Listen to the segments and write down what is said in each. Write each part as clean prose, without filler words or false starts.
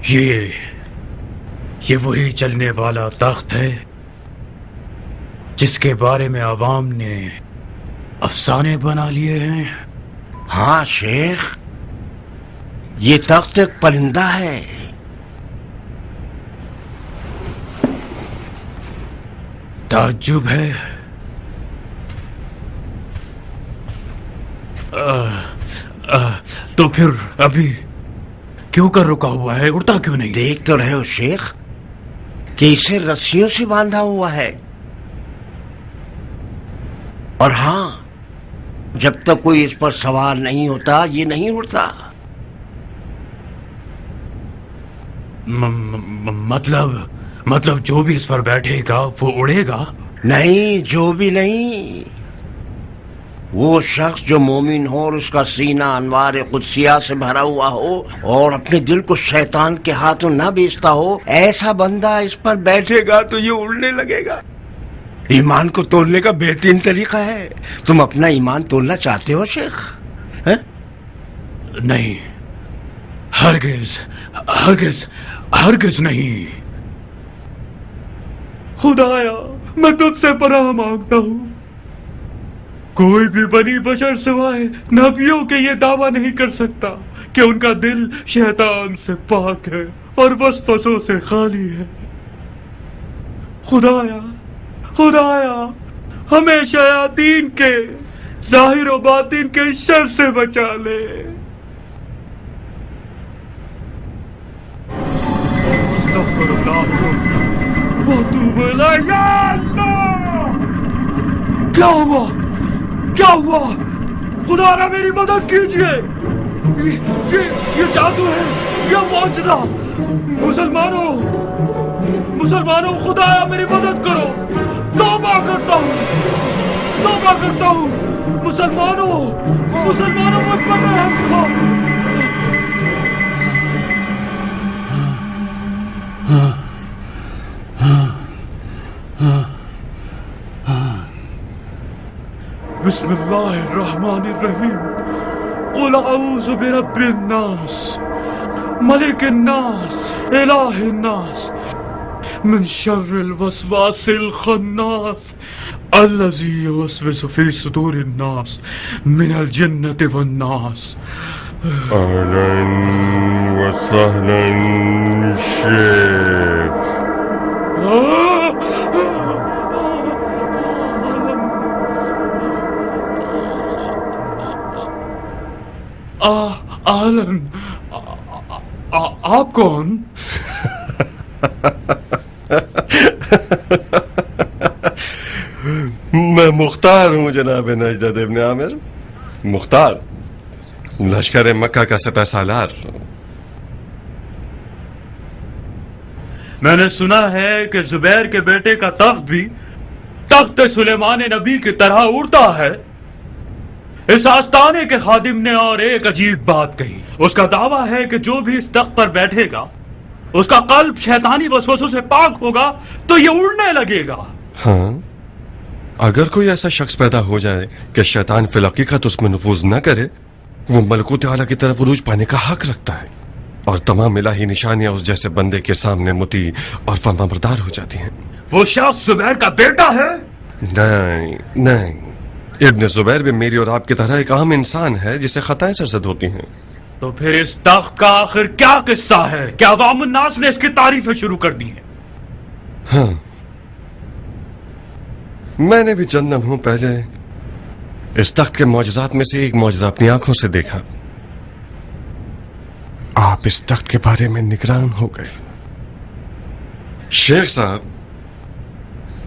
یہ وہی چلنے والا تخت ہے جس کے بارے میں عوام نے افسانے بنا لیے ہیں؟ ہاں شیخ، یہ تخت ایک پرندہ ہے۔ تعجب ہے۔ تو پھر ابھی کیوں کر رکا ہوا ہے؟ اڑتا کیوں نہیں؟ دیکھ تو رہے ہو شیخ کہ اسے رسیوں سے باندھا ہوا ہے، اور ہاں، جب تک کوئی اس پر سوار نہیں ہوتا یہ نہیں اڑتا۔ مطلب جو بھی اس پر بیٹھے گا وہ اڑے گا؟ نہیں، جو بھی نہیں، وہ شخص جو مومن ہو اور اس کا سینہ انوار قدسیہ سے بھرا ہوا ہو اور اپنے دل کو شیطان کے ہاتھوں نہ بیچتا ہو، ایسا بندہ اس پر بیٹھے گا تو یہ اڑنے لگے گا۔ ایمان کو تولنے کا بہترین طریقہ ہے۔ تم اپنا ایمان تولنا چاہتے ہو شیخ؟ نہیں، ہرگز ہرگز ہرگز نہیں۔ خدایا، میں تجھ سے پناہ مانگتا ہوں، کوئی بھی بنی بشر سوائے نبیوں کے یہ دعویٰ نہیں کر سکتا کہ ان کا دل شیطان سے پاک ہے اور وسوسوں سے خالی ہے۔ خدایا ہمیں شیاطین کے ظاہر و باطن کے شر سے بچا لے۔ استغفر اللہ واتوب الیہ۔ یا اللہ! کیا ہوا؟ خدا را میری مدد کیجئے، یہ جادو ہے، یہ معجزہ۔ مسلمانوں خدایا میری مدد کرو، توبہ کرتا ہوں، مسلمانوں مجھ پر رحم کرو۔ بسم اللہ الرحمن الرحیم۔ قل اعوذ برب الناس ملک الناس الہ الناس من شر الوسواس الخناس الذی یوسوس فی صدور الناس من الجنة والناس۔ اہلا وسہلا شیخ۔ اہلن، آپ کون؟ میں مختار ہوں جناب نجدت ابن عامر، مختار، لشکر مکہ کا سپہ سالار۔ میں نے سنا ہے کہ زبیر کے بیٹے کا تخت بھی تخت سلیمان نبی کی طرح اڑتا ہے۔ اس آستانے کے خادم نے اور ایک عجیب بات کہی۔ اس کا دعویٰ ہے کہ جو بھی اس تخت پر بیٹھے گا اس کا قلب شیطانی وسوسوں سے پاک ہوگا تو یہ اڑنے لگے گا۔ ہاں، اگر کوئی ایسا شخص پیدا ہو جائے کہ شیطان فی الحقیقت اس میں نفوذ نہ کرے، وہ ملکوت اعلیٰ کی طرف عروج پانے کا حق رکھتا ہے، اور تمام الہی نشانیاں اس جیسے بندے کے سامنے مطیع اور فرمانبردار ہو جاتی ہیں۔ وہ شخص زبیر کا بیٹا ہے؟ نہیں، ابن زبیر بھی میری اور آپ کی طرح ایک عام انسان ہے جسے خطائیں سرزد ہوتی ہیں۔ تو پھر اس تخت کا آخر کیا قصہ ہے؟ کیا عوام الناس نے اس کی تعریفیں شروع کر دی ہیں؟ ہاں، میں نے بھی چند لمحوں پہلے اس تخت کے معجزات میں سے ایک معجزہ اپنی آنکھوں سے دیکھا۔ آپ اس تخت کے بارے میں نگران ہو گئے۔ شیخ صاحب،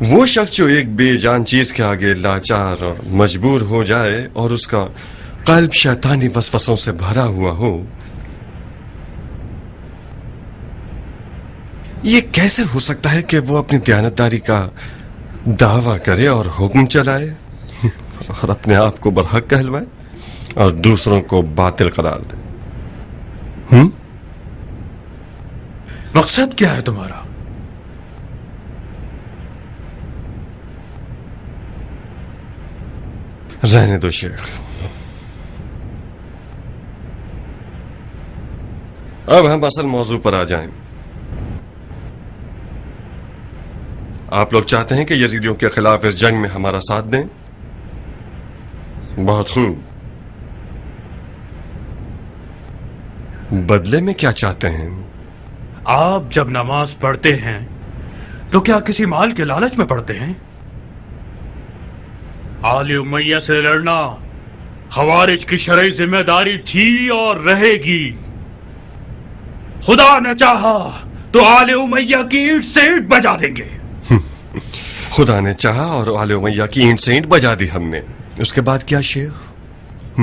وہ شخص جو ایک بے جان چیز کے آگے لاچار اور مجبور ہو جائے اور اس کا قلب شیطانی وسوسوں سے بھرا ہوا ہو، یہ کیسے ہو سکتا ہے کہ وہ اپنی دیانتداری کا دعویٰ کرے اور حکم چلائے اور اپنے آپ کو برحق کہلوائے اور دوسروں کو باطل قرار دے؟ مقصد کیا ہے تمہارا؟ رہنے دو شیخ، اب ہم اصل موضوع پر آ جائیں. آپ لوگ چاہتے ہیں کہ یزیدیوں کے خلاف اس جنگ میں ہمارا ساتھ دیں؟ بہت خوب. بدلے میں کیا چاہتے ہیں؟ آپ جب نماز پڑھتے ہیں تو کیا کسی مال کے لالچ میں پڑھتے ہیں؟ آل امیہ سے لڑنا خوارج کی شرعی ذمہ داری تھی اور رہے گی. خدا نے چاہا تو آل امیہ کی اینٹ سے اینٹ بجا دیں گے. خدا نے چاہا اور آل امیہ کی اینٹ سے اینٹ بجا دی ہم نے. اس کے بعد کیا شیخ؟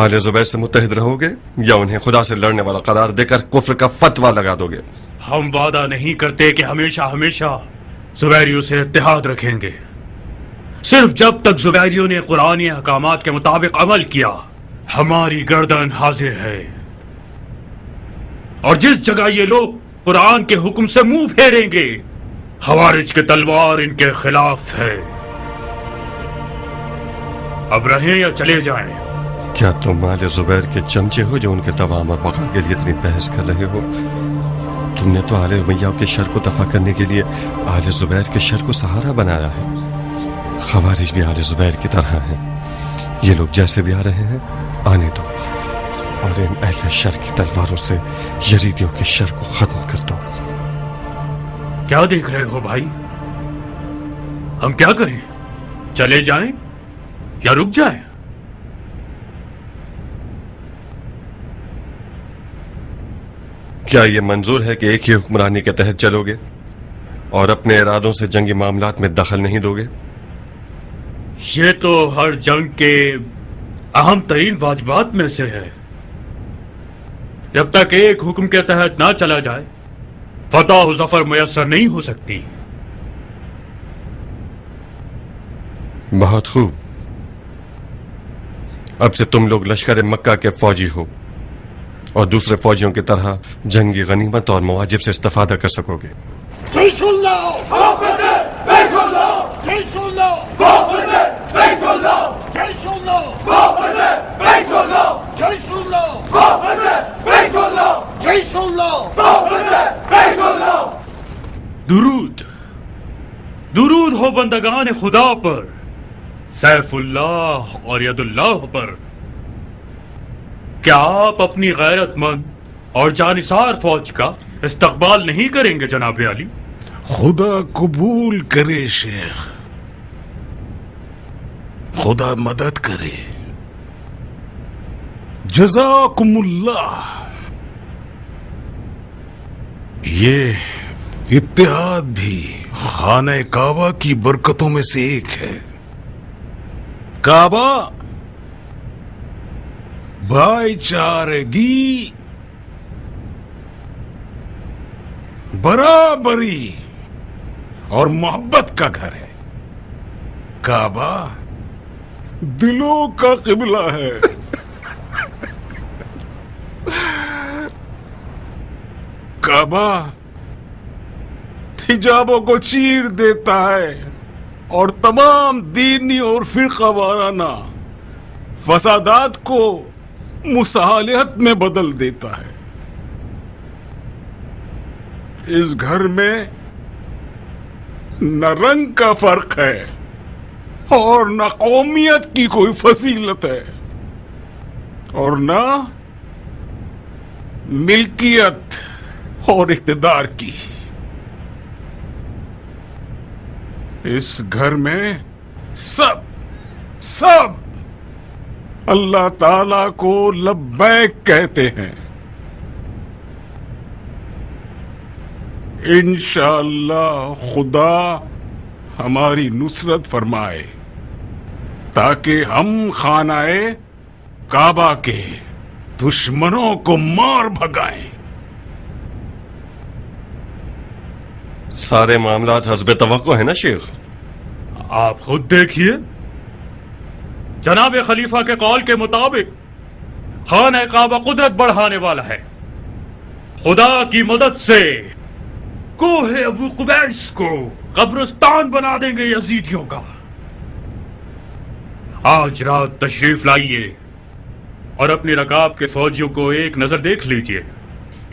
آل زبیر سے متحد رہو گے یا انہیں خدا سے لڑنے والا قرار دے کر کفر کا فتویٰ لگا دو گے؟ ہم وعدہ نہیں کرتے کہ ہمیشہ ہمیشہ زبیریوں سے اتحاد رکھیں گے. صرف جب تک زبیریوں نے قرآنی احکامات کے مطابق عمل کیا ہماری گردن حاضر ہے. اور جس جگہ یہ لوگ قرآن کے حکم سے منہ پھیریں گے خوارج کی تلوار ان کے خلاف ہے. اب رہیں یا چلے جائیں؟ کیا تم آل زبیر کے چمچے ہو جو ان کے دوام اور بقا کے لیے اتنی بحث کر رہے ہو؟ تم نے تو آل امیہ کے شر کو دفع کرنے کے لیے آل زبیر کے شر کو سہارا بنایا ہے. خوارج بھی آل زبیر کی طرح ہیں. یہ لوگ جیسے بھی آ رہے ہیں آنے دو اور ان اہل شر کی تلواروں سے یزیدیوں کے شر کو ختم کر دو. کیا دیکھ رہے ہو بھائی؟ ہم کیا کریں؟ چلے جائیں یا رک جائیں؟ کیا یہ منظور ہے کہ ایک ہی حکمرانی کے تحت چلو گے اور اپنے ارادوں سے جنگی معاملات میں دخل نہیں دو گے؟ یہ تو ہر جنگ کے اہم ترین واجبات میں سے ہے. جب تک ایک حکم کے تحت نہ چلا جائے فتح و ظفر میسر نہیں ہو سکتی. بہت خوب. اب سے تم لوگ لشکر مکہ کے فوجی ہو اور دوسرے فوجیوں کی طرح جنگی غنیمت اور مواجب سے استفادہ کر سکو گے. جيش الله حافظ بيت الله جيش الله حافظ بيت الله جيش الله حافظ بيت الله جيش الله حافظ بيت الله جيش الله حافظ بيت الله. درود درود ہو بندگان خدا پر، سیف اللہ اور ید اللہ پر. کیا آپ اپنی غیرت مند اور جانثار فوج کا استقبال نہیں کریں گے جناب علی؟ خدا قبول کرے شیخ، خدا مدد کرے. جزاکم اللہ. یہ اتحاد بھی خانہ کعبہ کی برکتوں میں سے ایک ہے. کعبہ بھائی چارگی، برابری اور محبت کا گھر ہے. کعبہ دلوں کا قبلہ ہے. کعبہ حجابوں کو چیر دیتا ہے اور تمام دینی اور فرقہ وارانہ فسادات کو مصالحت میں بدل دیتا ہے. اس گھر میں نہ رنگ کا فرق ہے اور نہ قومیت کی کوئی فضیلت ہے اور نہ ملکیت اور اقتدار کی. اس گھر میں سب اللہ تعالی کو لبیک کہتے ہیں. انشاءاللہ خدا ہماری نصرت فرمائے تاکہ ہم خانہ کعبہ کے دشمنوں کو مار بھگائیں. سارے معاملات حسب توقع ہیں نا شیخ؟ آپ خود دیکھیے، جناب خلیفہ کے قول کے مطابق خانہ کعبہ قدرت بڑھانے والا ہے. خدا کی مدد سے کوہ ابو قبیس کو قبرستان بنا دیں گے یزیدیوں کا. آج رات تشریف لائیے اور اپنی رکاب کے فوجیوں کو ایک نظر دیکھ لیجئے.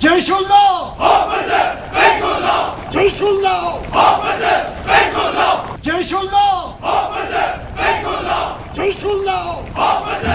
Jayshullah! Officer! Baitullah! Jayshullah! Officer! Baitullah! Jayshullah! Officer! Baitullah! Jayshullah! Officer!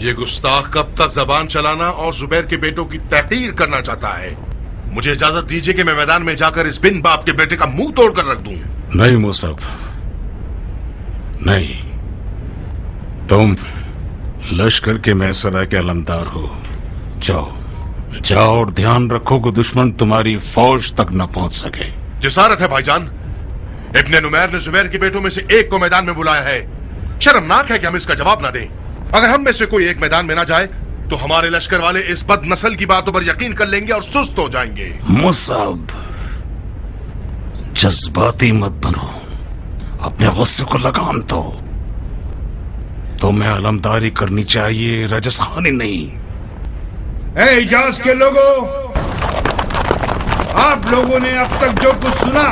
یہ گستاخ کب تک زبان چلانا اور زبیر کے بیٹوں کی تحقیر کرنا چاہتا ہے؟ مجھے اجازت دیجیے کہ میں میدان میں جا کر اس بن باپ کے بیٹے کا منہ توڑ کر رکھ دوں. نہیں مصعب، نہیں. تم لشکر کے محسرہ کے علمدار ہو. جاؤ جاؤ اور دھیان رکھو کہ دشمن تمہاری فوج تک نہ پہنچ سکے. جسارت ہے بھائی جان. ابن نمیر نے زبیر کے بیٹوں میں سے ایک کو میدان میں بلایا ہے. شرمناک ہے کہ ہم اس کا جواب نہ دیں. اگر ہم میں سے کوئی ایک میدان میں نہ جائے تو ہمارے لشکر والے اس بد نسل کی باتوں پر یقین کر لیں گے اور سست ہو جائیں گے. مصعب، جذباتی مت بنو، اپنے غصے کو لگام دو. تمہیں علمداری کرنی چاہیے، رجس خانی نہیں. اے حجاز کے لوگوں، آپ لوگوں نے اب تک جو کچھ سنا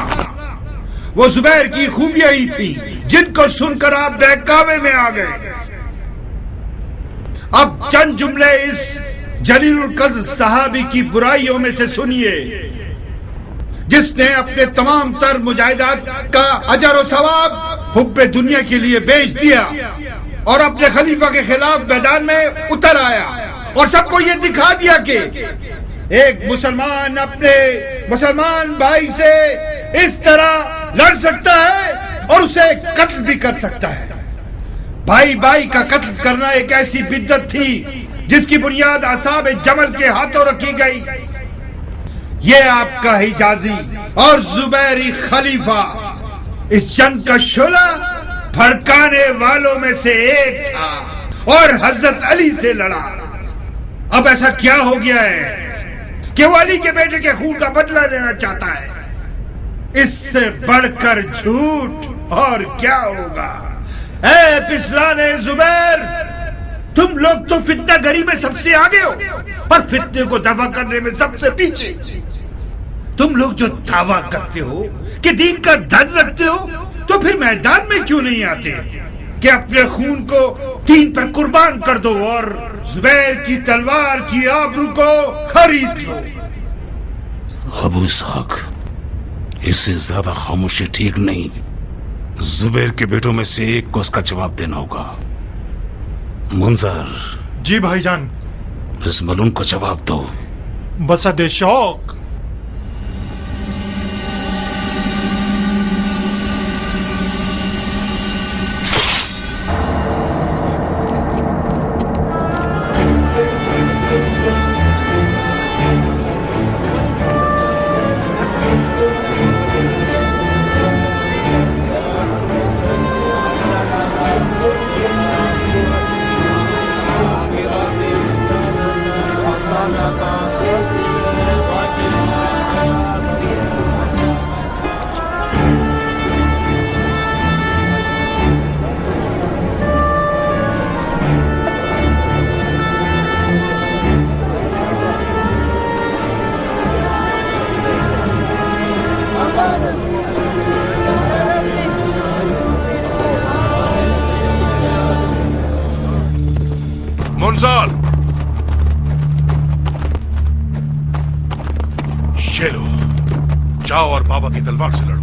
وہ زبیر کی خوبیاں ہی تھیں جن کو سن کر آپ بہکاوے میں آ گئے. اب چند جملے اس جلیل القدر صحابی کی برائیوں میں سے سنیے جس نے اپنے تمام تر مجاہدات کا اجر و ثواب حب دنیا کے لیے بیچ دیا اور اپنے خلیفہ کے خلاف میدان میں اتر آیا اور سب کو یہ دکھا دیا کہ ایک مسلمان اپنے مسلمان بھائی سے اس طرح لڑ سکتا ہے اور اسے قتل بھی کر سکتا ہے. بھائی بھائی کا قتل کرنا ایک ایسی بدعت تھی جس کی بنیاد اصحاب جمل کے ہاتھوں رکھی گئی. یہ آپ کا حجازی اور زبیری خلیفہ اس جنگ کا شعلہ بھڑکانے والوں میں سے ایک تھا اور حضرت علی سے لڑا. اب ایسا کیا ہو گیا ہے کہ وہ علی کے بیٹے کے خون کا بدلہ لینا چاہتا ہے؟ اس سے بڑھ کر جھوٹ اور کیا ہوگا؟ اے پسرانے زبیر، تم لوگ تو فتنہ گری میں سب سے آگے ہو اور فتنے کو دفع کرنے میں سب سے پیچھے. تم لوگ جو دعویٰ کرتے ہو کہ دین کا دھن رکھتے ہو تو پھر میدان میں کیوں نہیں آتے کہ اپنے خون کو دین پر قربان کر دو اور زبیر کی تلوار کی آبرو کو خرید لو؟ ابو اسحاق، اس سے زیادہ خاموشی ٹھیک نہیں. زبیر کے بیٹوں میں سے ایک کو اس کا جواب دینا ہوگا. منظر، جی بھائی جان. اس ملون کو جواب دو. بسد شوق. منزل، یہ لو، جاؤ اور بابا کی تلوار سے لڑو.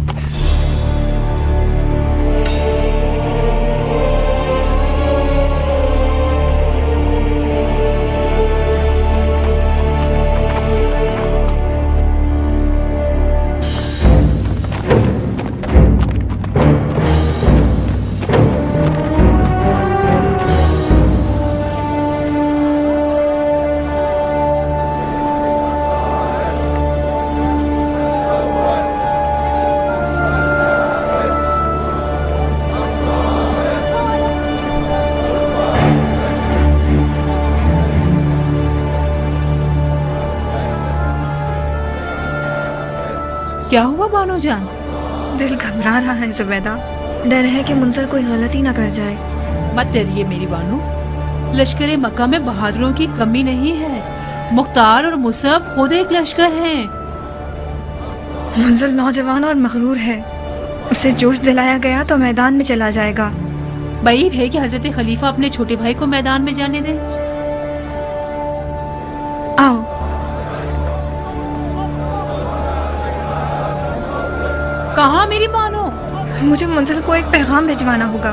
کیا ہوا بانو جان؟ دل گھبرا رہا ہے زبیدہ. ڈر ہے کہ منظر کوئی غلطی نہ کر جائے. مت ڈریے میری بانو، لشکر مکہ میں بہادروں کی کمی نہیں ہے. مختار اور مصعب خود ایک لشکر ہیں. منظر نوجوان اور مغرور ہے، اسے جوش دلایا گیا تو میدان میں چلا جائے گا. بعید ہے کہ حضرت خلیفہ اپنے چھوٹے بھائی کو میدان میں جانے دیں. آؤ. کہاں میری بانو؟ مجھے منظر کو ایک پیغام بھجوانا ہوگا.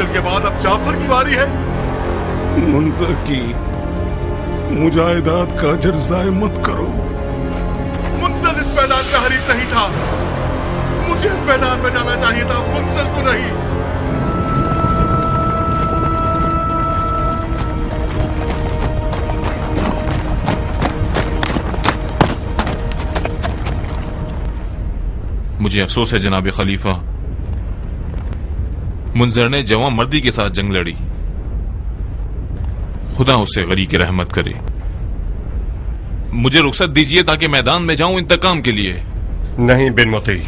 منزل کے بعد اب جعفر کی باری ہے. منظر کی مجاہدات کا اجر ضائع مت کرو. منزل اس میدان کا حریف نہیں تھا. مجھے اس میدان میں جانا چاہیے تھا, منزل کو نہیں. مجھے افسوس ہے جناب خلیفہ, منظر نے جواں مردی کے ساتھ جنگ لڑی. خدا اسے غریق رحمت کرے. مجھے رخصت دیجیے تاکہ میدان میں جاؤں انتقام کے لیے. نہیں بن مطیع,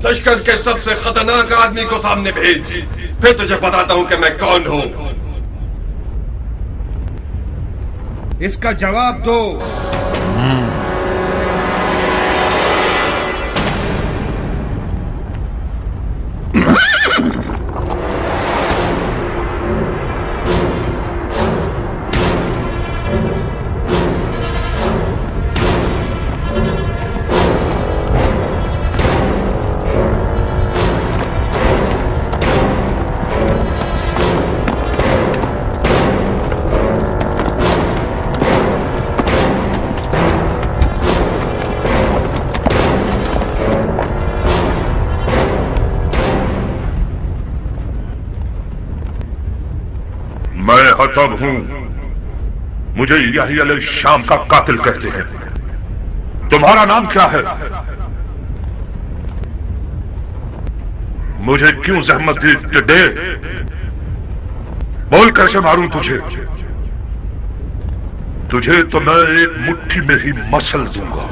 لشکر کے سب سے خطرناک آدمی کو سامنے بھیج, پھر تجھے بتاتا ہوں کہ میں کون ہوں. اس کا جواب دو. میں حطب ہوں, مجھے یحییٰ علیہ الشام کا قاتل کہتے ہیں. تمہارا نام کیا ہے؟ مجھے کیوں زحمت دی؟ دے بول, کیسے ماروں تجھے؟ تجھے تو میں ایک مٹھی میں ہی مسل دوں گا.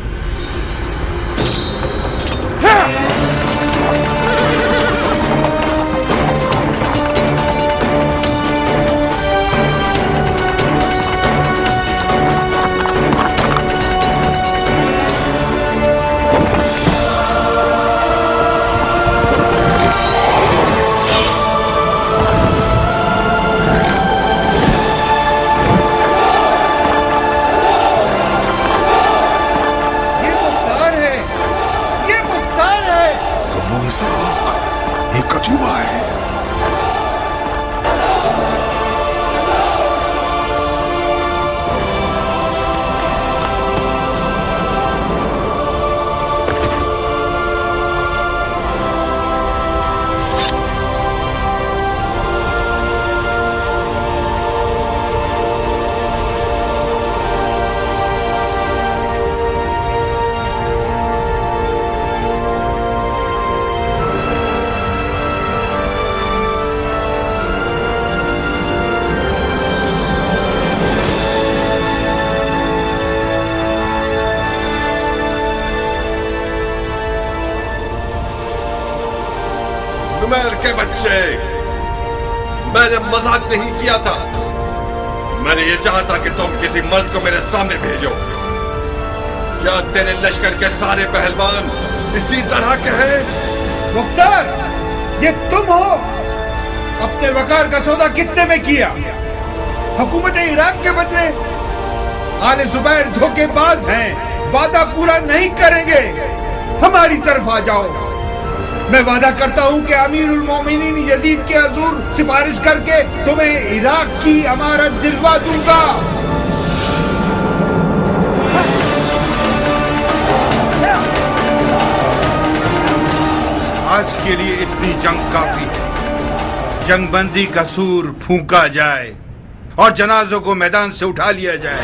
ایک عجوبہ ہے. نمیر کے بچے, میں نے مذاق نہیں کیا تھا. میں نے یہ چاہا تھا کہ تم کسی مرد کو میرے سامنے بھیجو. کیا تیرے لشکر کے سارے پہلوان اسی طرح کے ہیں؟ مختار, یہ تم ہو؟ اپنے وقار کا سودا کتنے میں کیا؟ حکومت عراق کے بدلے؟ آل زبیر دھوکے باز ہیں, وعدہ پورا نہیں کریں گے. ہماری طرف آ جاؤ. میں وعدہ کرتا ہوں کہ امیر المومنین یزید کے حضور سفارش کر کے تمہیں عراق کی امارت دلوا دوں گا. آج کے لیے اتنی جنگ کافی ہے. جنگ بندی کا سور پھونکا جائے اور جنازوں کو میدان سے اٹھا لیا جائے.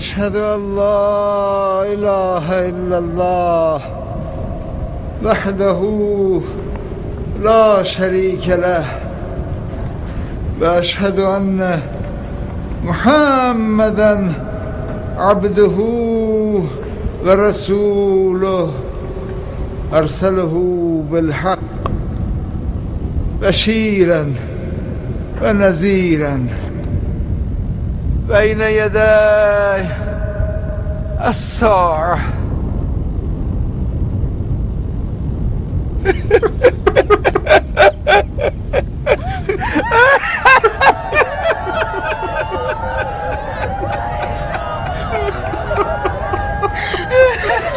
أشهد أن لا إله إلا الله وحده لا شريك له وأشهد أن محمدا عبده ورسوله أرسله بالحق بشيرا ونذيرا بين يدي الساعة.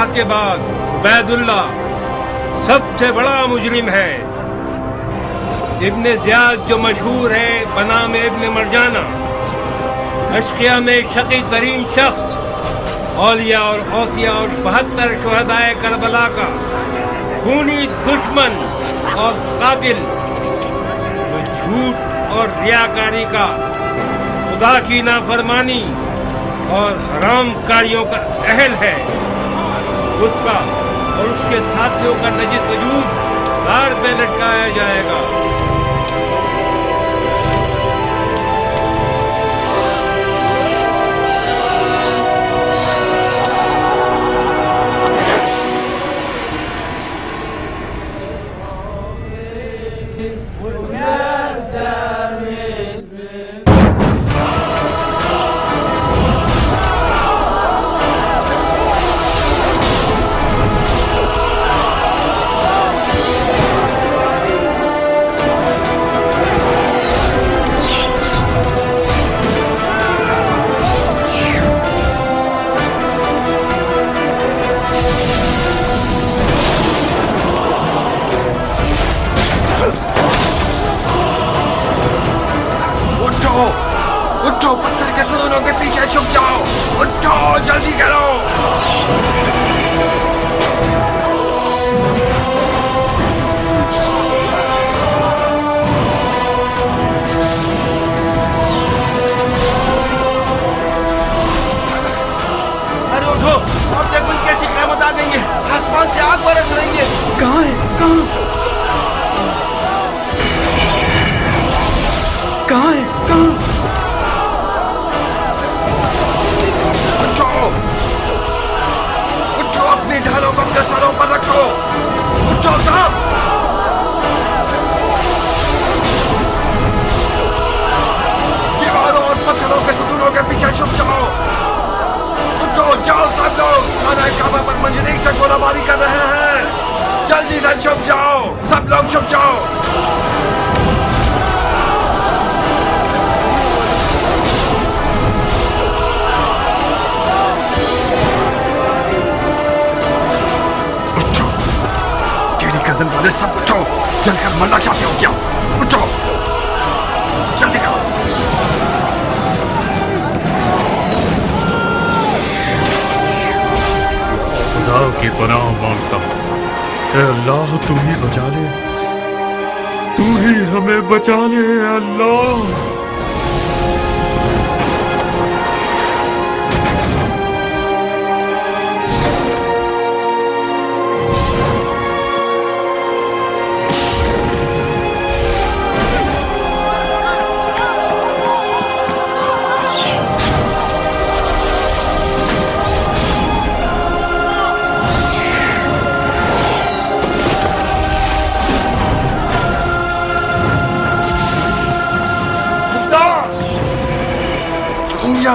اللہ کے بعد عبید اللہ سب سے بڑا مجرم ہے۔ ابن زیاد جو مشہور ہے بنام ابن مرجانہ، اشقیاء میں شقی ترین شخص، اولیاء اور اوصیاء اور 72 شہدائے کربلا کا خونی دشمن اور قاتل، جو جھوٹ اور ریاکاری کا، خدا کی نافرمانی اور حرام کاریوں کا اہل ہے، اس کا اور اس کے ساتھیوں کا نجس وجود دار پہ لٹکایا جائے گا۔ اٹھو، پتھر کے ستونوں کے پیچھے چھپ جاؤ، اٹھو، جلدی کرو۔ ارے اٹھو اور دیکھو کیسی قیامت آ گئی ہے، آسمان سے آگ برس رہی ہے۔ کہاں ہے؟ کہاں ہے؟ کہاں؟ اٹھو، اپنی ڈھالوں کو اپنے سروں پر رکھو، اٹھو صاحب۔ دیواروں اور پتھروں کے ستونوں کے پیچھے چھپ جاؤ، اٹھو، جاؤ سب لوگ، خانہ کعبہ پر منجنیق سے گولہ باری کر رہے ہیں، جلدی سے چھپ جاؤ، سب لوگ چھپ جاؤ۔ گردن والے سب اٹھو، جل کر مرنا چاہتے ہو کیا؟ اٹھو، جلدی کرو۔ خدا کی پناہ مانگتا ہوں، اے اللہ تو ہی بچا لے، تو ہی ہمیں بچا لے اے اللہ۔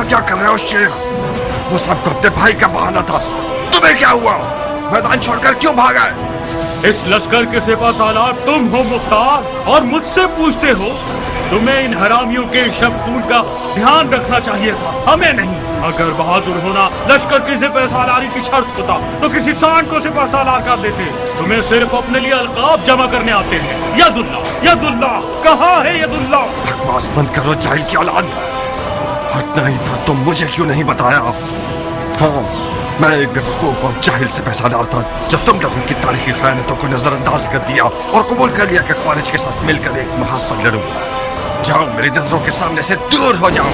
کیا کر رہے ہو شیخ؟ وہ سب کو اپنے بھائی کا بہانا تھا، تمہیں کیا ہوا؟ میدان چھوڑ کر کیوں بھاگا؟ اس لشکر کے سپہ سالار تم ہو مختار، اور مجھ سے پوچھتے ہو؟ تمہیں ان حرامیوں کے شب خون کا دھیان رکھنا چاہیے تھا، ہمیں نہیں۔ اگر بہادر ہونا لشکر کی سپہ سالاری کی شرط ہوتا تو کسی سانڈ کو سپہ سالار کر دیتے۔ تمہیں صرف اپنے لیے القاب جمع کرنے آتے ہیں۔ ید اللہ، ید اللہ، کہاں ہے ید اللہ؟ بکواس بند کرو جاہل کی اولاد، ہٹنا ہی تھا تو مجھے کیوں نہیں بتایا؟ ہاں، میں ایک بیوقوف اور جاہل سے پیسہ ڈال تھا جو تم لوگوں کی تاریخی خیانتوں کو نظر انداز کر دیا اور قبول کر لیا کہ خوارج کے ساتھ مل کر ایک محاذ پر لڑوں۔ جاؤ، میری نظروں کے سامنے سے دور ہو جاؤ۔